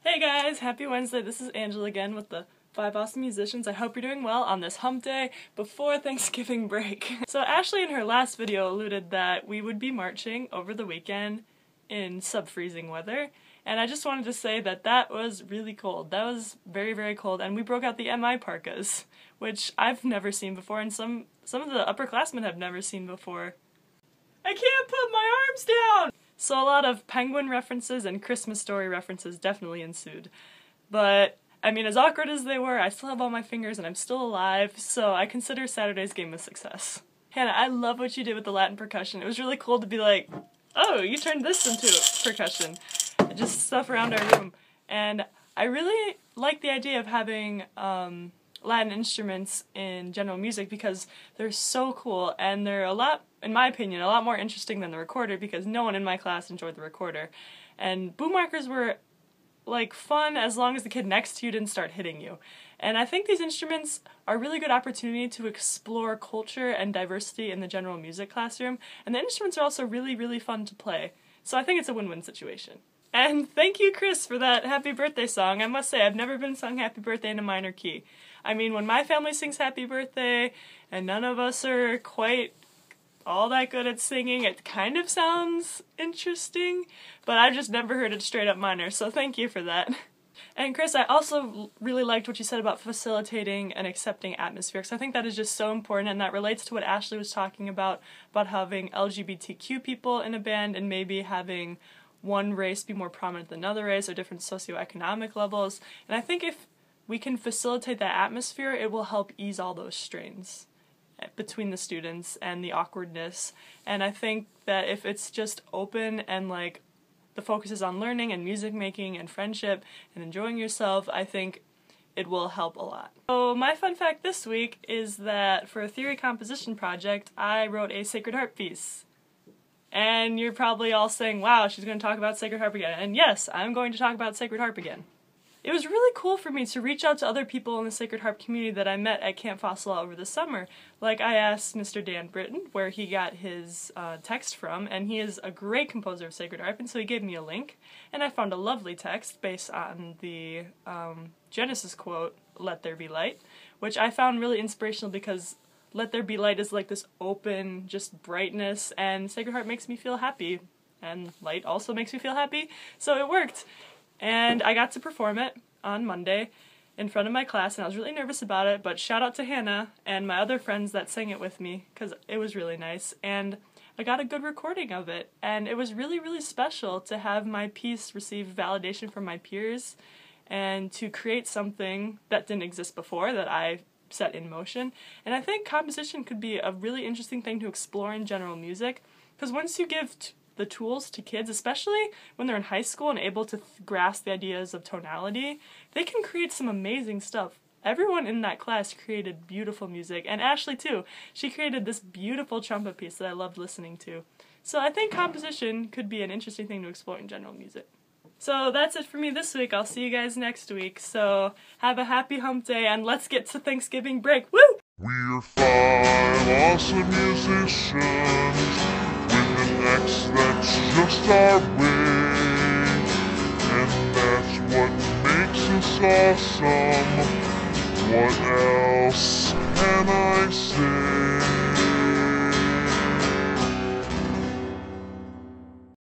Hey guys, happy Wednesday. This is Angela again with the 5 Awesome Musicians. I hope you're doing well on this hump day before Thanksgiving break. So Ashley in her last video alluded that we would be marching over the weekend in sub-freezing weather, and I just wanted to say that that was really cold. That was very, very cold, and we broke out the MI parkas, which I've never seen before, and some of the upperclassmen have never seen before. I can't put my arms down! So a lot of Penguin references and Christmas Story references definitely ensued. But, I mean, as awkward as they were, I still have all my fingers and I'm still alive, so I consider Saturday's game a success. Hannah, I love what you did with the Latin percussion. It was really cool to be like, oh, you turned this into percussion. Just stuff around our room. And I really like the idea of having Latin instruments in general music because they're so cool and they're a lot, in my opinion, a lot more interesting than the recorder because no one in my class enjoyed the recorder. And boom markers were like fun as long as the kid next to you didn't start hitting you. And I think these instruments are a really good opportunity to explore culture and diversity in the general music classroom, and the instruments are also really, really fun to play. So I think it's a win-win situation. And thank you, Chris, for that happy birthday song. I must say, I've never been sung happy birthday in a minor key. I mean, when my family sings happy birthday, and none of us are quite all that good at singing, it kind of sounds interesting, but I've just never heard it straight up minor, so thank you for that. And Chris, I also really liked what you said about facilitating an accepting atmosphere, because I think that is just so important, and that relates to what Ashley was talking about having LGBTQ people in a band, and maybe having one race be more prominent than another race, or different socioeconomic levels. And I think if we can facilitate that atmosphere, it will help ease all those strains between the students and the awkwardness. And I think that if it's just open and like the focus is on learning and music making and friendship and enjoying yourself, I think it will help a lot. So my fun fact this week is that for a theory composition project, I wrote a Sacred Harp piece. And you're probably all saying, wow, she's going to talk about Sacred Harp again. And yes, I'm going to talk about Sacred Harp again. It was really cool for me to reach out to other people in the Sacred Harp community that I met at Camp Fossil over the summer. Like, I asked Mr. Dan Britton where he got his text from, and he is a great composer of Sacred Harp, and so he gave me a link, and I found a lovely text based on the Genesis quote, "Let there be light," which I found really inspirational because let there be light is like this open, just brightness, and Sacred Harp makes me feel happy, and light also makes me feel happy, so it worked. And I got to perform it on Monday in front of my class, and I was really nervous about it, but shout out to Hannah and my other friends that sang it with me, because it was really nice, and I got a good recording of it, and it was really, really special to have my piece receive validation from my peers, and to create something that didn't exist before, that I set in motion. And I think composition could be a really interesting thing to explore in general music, because once you give the tools to kids, especially when they're in high school and able to grasp the ideas of tonality, they can create some amazing stuff. Everyone in that class created beautiful music, and Ashley too. She created this beautiful trumpet piece that I loved listening to. So I think composition could be an interesting thing to explore in general music. So that's it for me this week. I'll see you guys next week. So have a happy hump day, and let's get to Thanksgiving break. Woo! We're 5 awesome musicians with an X that's just our way, and that's what makes us awesome. What else can I say?